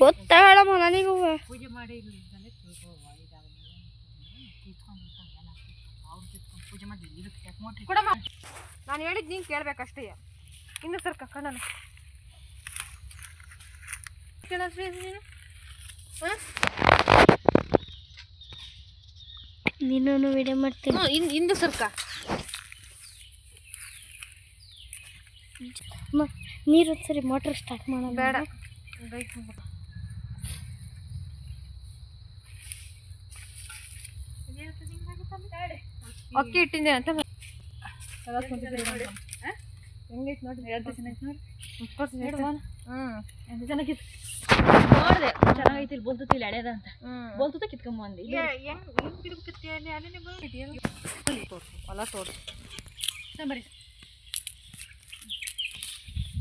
ಗೊತ್ತಾಗಲ್ಲಮ್ಮ ನನಗೂ. ಪೂಜೆ ಮಾಡಿ ಪೂಜೆ ಮಾಡಿ ನಾನು ಹೇಳಿದ್ ನೀನು ಕೇಳ್ಬೇಕಷ್ಟೇ. ಇನ್ನು ಸರ್ ಕಕ್ಕಣ್ಣ ನೀನು ವಿಡಿಯೋ ಮಾಡ್ತೀನಿ. ಇಂದು ಸರ್ಕ ನೀರು ಸರಿ ಮೋಟರ್ ಸ್ಟಾರ್ಟ್ ಮಾಡೋಣ. ಬೇಡ ಅಕ್ಕಿ ಇಟ್ಟಿದ್ದೆ ಅಂತ ಹೆಂಗೈತೆ ನೋಡಿ. ಎಂತ ಚೆನ್ನಾಗಿತ್ತು ನೋಡಿದೆ. ಚೆನ್ನಾಗೈತಿ ಇಲ್ಲಿ ಬೋಲ್ತತಿಲ್ಲ ಎಳೆದ ಅಂತ ಬೋಲ್ತುತ್ತ ಕಿತ್ಕೊಂಬಂದು ಹೊಲ ತೋರಿಸಿ ಸಾಂಬಾರಿ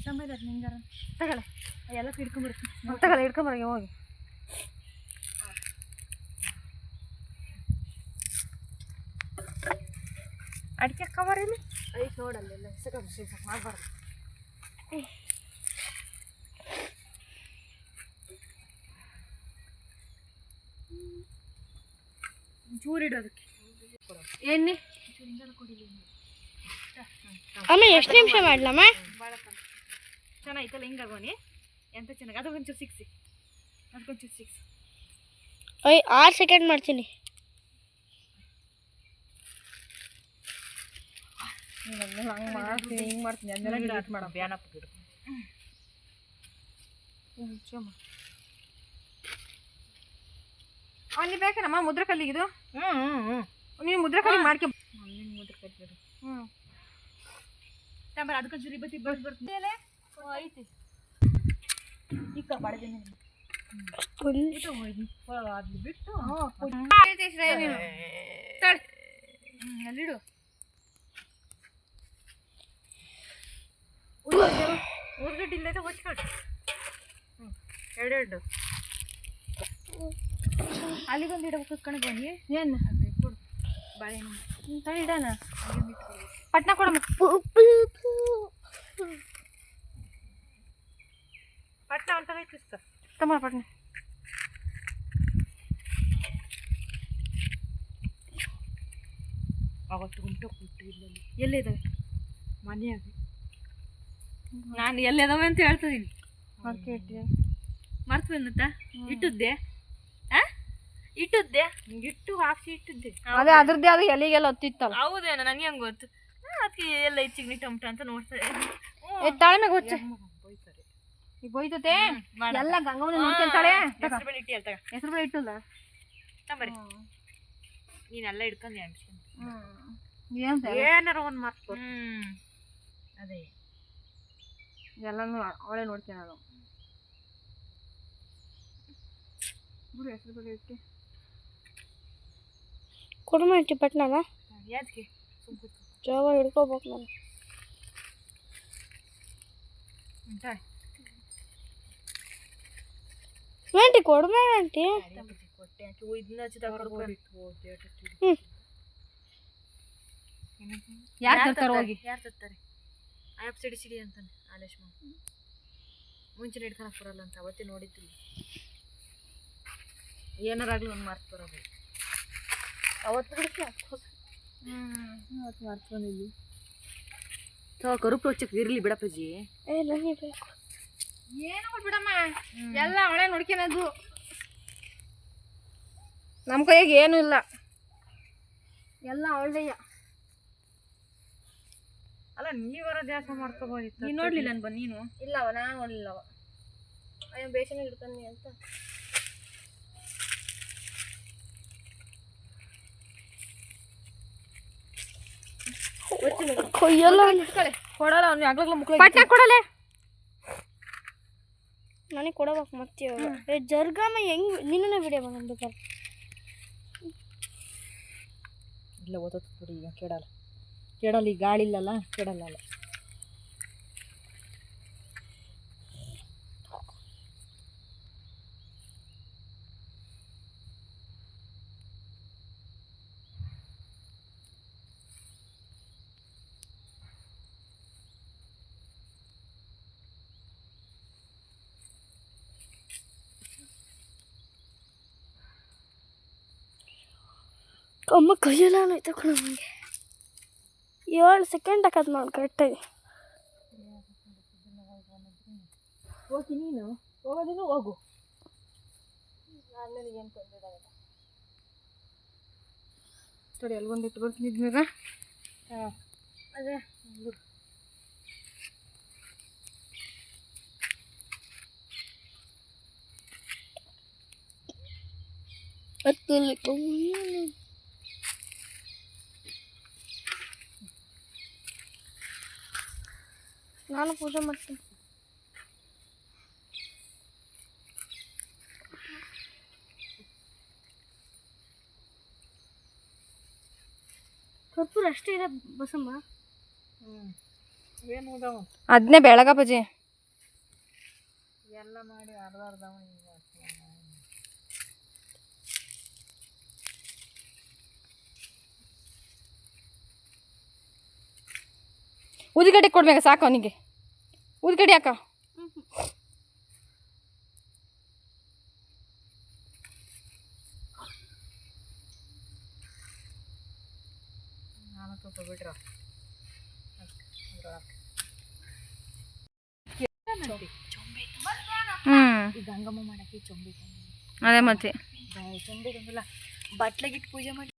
ಸಾಂಬಾರು ಅದು ನಿಂಗಾರ ತಗೊಳ್ಳೆ ಎಲ್ಲ ಹಿಡ್ಕೊಂಬರ್ತೀನಿ. ತಗೊಳ್ಳಿ ಹಿಡ್ಕೊಂಬರ ಹೋಗಿ. ಅಡಿಕೆ ಕವರ್ ಇಲ್ಲಿ ಐತೆ ನೋಡಲ್ಲೆಲ್ಲ ಮಾಡಬಾರ್ದು. ಚೂರಿಡೋದಕ್ಕೆ ಎಣ್ಣೆ ಅಮ್ಮ ಎಷ್ಟು ನಿಮಿಷ ಮಾಡ್ಲಮ್ಮ? ಚೆನ್ನಾಗಿತ್ತಲ್ಲ ಹಿಂಗಾಗೋನಿ ಎಂತ ಚೆನ್ನಾಗಿ ಅದಕ್ಕೊಂಚೂರು ಸಿಕ್ಸಿ ಅದಕ್ಕೊಂಚೂರು ಸಿಕ್ಸಿ 6 ಸೆಕೆಂಡ್ ಮಾಡ್ತೀನಿ. ಹಂಗೆ ಮಾಡ್ತೀನಿ ಹಿಂಗೆ ಮಾಡ್ತೀನಿ ಅದನ್ನೆಲ್ಲ ಗಿಡ ಮಾಡೋ ಬ್ಯಾನಪ್ಪ ಗಿಡ ಅಲ್ಲಿ ಬೇಕೇನಮ್ಮ ಮುದ್ರೆ ಕಲ್ಲಿಗಿದು? ನೀನು ಮುದ್ರೆ ಕಲ್ಲಿಗೆ ಮಾಡ್ಕೊ. ಮುದ್ರೆ ಕಲ್ಲಿ ಸಾಂಬಾರು ಅದಕ್ಕೊಂಚೂರು ಬತ್ತಿ ಬರ್ತೀನಿ ಐತಿ ಇಕ್ಕ ಬಾಡಿಗೆ ಅದು ಬಿಟ್ಟು ಅಲ್ಲಿಡು. ಊರ್ಗಡ್ಡೆ ಇಲ್ಲ ಹೊಚ್ಕೊಡು ಎರಡೆರಡು ಅಲ್ಲಿಗೊಂದು ಇಡ ಕುತ್ಕೊಂಡು ಬನ್ನಿ. ಏನು ಕೊಡು ಬಾಳೆಹಣ್ಣು ತಳಿ ಇಡೋಣ. ಪಟ್ನ ಕೊಡಮ್ಮ. ಪಟ್ನ ಅಂತ ಇಸ್ಕ ತಮ್ಮ ಪಟ್ನ. ಅವತ್ತು ಗುಂಟು ಕೊಟ್ಟು ಇಲ್ಲಲ್ಲಿ ಎಲ್ಲಿದ್ದಾವೆ ಮನೆಯಾಗ ನಾನು ಎಲ್ಲಿದ್ದಾವೆ ಅಂತ ಹೇಳ್ತಿದ್ದೀನಿ. ಅದಕ್ಕೆ ಇಟ್ಟಿದೆ ಮರ್ತು ಬಂದತ್ತ ಇಟ್ಟದ್ದೆ ಇಟ್ಟದ್ದೆ ಇಟ್ಟು ಹಾಕ್ಸಿ ಇಟ್ಟಿದ್ದೆ. ಅದೇ ಅದ್ರದ್ದೇ ಅದು ಎಲೆಗೆಲ್ಲ ಹೊತ್ತಿತ್ತಲ್ಲ. ಹೌದೇನೋ ನನಗೆ ಹೆಂಗೆ ಗೊತ್ತು. ಅದಕ್ಕೆ ಎಲ್ಲ ಹೆಚ್ಚಿಗೆ ಟೊಮಟೊ ಅಂತ ನೋಡ್ತಾರೆ. ತಾಳ್ಮೆಗೆ ಹೊಚ್ಚ ಈಗ ಬೈತತೆ ಎಲ್ಲ ಗಂಗವನ್ನ ನೋಡ್ಕೊಂತಾಳೆ. ಹೆಸರು ಬೇಳೆ ಇಟ್ಟಿ ಅಲ್ತಾಗ ಹೆಸರು ಬೇಳೆ ಇಟ್ಟಲ್ಲ ತಂಬರಿ ನೀನೆಲ್ಲ ಹಿಡ್ಕೊಂಡು ಏನಾರ ಒಂದು ಮಾತು ಅದೇ ಎಲ್ಲನೂ ಅವಳೇ ನೋಡ್ತೀನಿ. ನಾನು ಬಿಡು ಹೆಸರು ಬೇಳೆ ಇಟ್ಟು ಕುಡುಮ ಇಟ್ಟು ಪಟ್ನಾಗ ಯಾಕೆ ಜೋಗ ಹಿಡ್ಕೋಬೇಕು ನಾನು. ಆಂಟಿ ಕೊಡುಮೆ ಆಂಟಿ ಯಾರು ತರ್ತಾರೆ ಹೋಗಿ ಯಾರು ತರ್ತಾರೆ ಆಯಪ್ ಸಿಡಿ ಸಿಡಿ ಅಂತಾನೆ ಆಲೇಶ್ ಮಾವ ಮುಂಚೆನೆ ಹಿಡ್ಕೊಳಕ್ ಬರಲ್ಲ ಅಂತ ಅವತ್ತೇ ನೋಡಿದ್ದಿಲ್ಲ. ಏನಾರಾಗ್ಲಿ ಒಂದು ಮಾರ್ಕ್ ಬರೋದು ಅವತ್ತು ಅವತ್ತು ಮಾರ್ಕೊಂಡಿದ್ವಿ. ಕರುಪು ಹಚ್ಚಕ್ಕೆ ಇರಲಿ ಬಿಡಪ್ಪಜ್ಜಿ. ಏನು ಬಿಡಮ್ಮ ಎಲ್ಲ ಅವಳೇ ನೋಡ್ಕೊಳೋದು. ನಮ್ಮ ಕೈಯಾಗ ಏನೂ ಇಲ್ಲ, ಎಲ್ಲ ಅವಳದಯ್ಯ. ಅಲ್ಲ ನೀವರ ದ್ಯಾಸ ಮಾಡ್ಕೋಬೋದಿತ್ತು. ನೀನು ನೋಡ್ಲಿಲ್ಲ ಅನ್ಬ ನೀನು ಇಲ್ಲವ ನಾ ನೋಡ್ಲಿಲ್ಲವ. ಅಯ್ಯೋ ಬೇಸನ ಹಿಡ್ಕೊಂಡಿ ಅಂತ ಕೊಡಲ್ಲ ಅವ್ನು ಆಗ್ಲೂ ಮುಕ್ಳು ಪಟ್ಟ ಕೊಡಲೆ ನನಗೆ ಕೊಡಬೇಕು ಮತ್ತೆ ಜರ್ಗಮ್ಮ ಹೆಂಗ್ ನಿನ್ನ ವಿಡಿಯೋ ಬಂದ್ಬೇಕಾರೆ ಇಲ್ಲ ಓದೋದು ಬಿಡಿ. ಈಗ ಕೆಡಲ್ಲ ಕೆಡಲ್ಲ ಈಗ ಗಾಳಿ ಇಲ್ಲಲ್ಲ ಕೆಡಲ್ಲ. ಅಮ್ಮ ಕೈಯೆಲ್ಲ ಆಯ್ತು ಕಣ ನನಗೆ 7 ಸೆಕೆಂಡ್ ಹಾಕದ್ ನೋಡಿ ಕರೆಕ್ಟಾಗಿ. ಹೋಗಿ ನೀನು ಹೋಗೋದಿಲ್ಲ ಹೋಗು. ಏನು ತೊಂದರೆ ಆಗಲ್ಲ. ಸರಿ ಅಲ್ಗೊಂದು ಇಟ್ಟು ಬರ್ತೀನಿ ಇದ್ಮೇಲೆ. ಹಾಂ ಅದೇ ನಾನು ಪೂಜೆ ಮಾಡ್ತೀನಿ. ಕರ್ಪೂರ ಅಷ್ಟೇ ಇದೆ ಬಸಮ್ಮ. ಏನು ಉದಾವ ಅದನ್ನೇ ಬೆಳಗ ಬಜಿ ಎಲ್ಲ ಮಾಡಿ ಅರ್ಧರ್ಧವ ಈಗ ಉದಿಗಡ್ಡೆ ಕೊಡ್ಬೇಕು ಸಾಕು ಅವನಿಗೆ. ಉದಿಗಡ್ಡೆ ಯಾಕ ನಾನು ಸ್ವಲ್ಪ ಬಿಡ್ರ ಈ ಗಂಗಮ್ಮ ಮಾಡಕ್ಕೆ ಚೊಂಬೆ ಅದೇ ಮತ್ತೆ ಚೊಂಬೆ ತಂದಿಲ್ಲ ಬಟ್ಲಾಗಿಟ್ಟು ಪೂಜೆ ಮಾಡಿ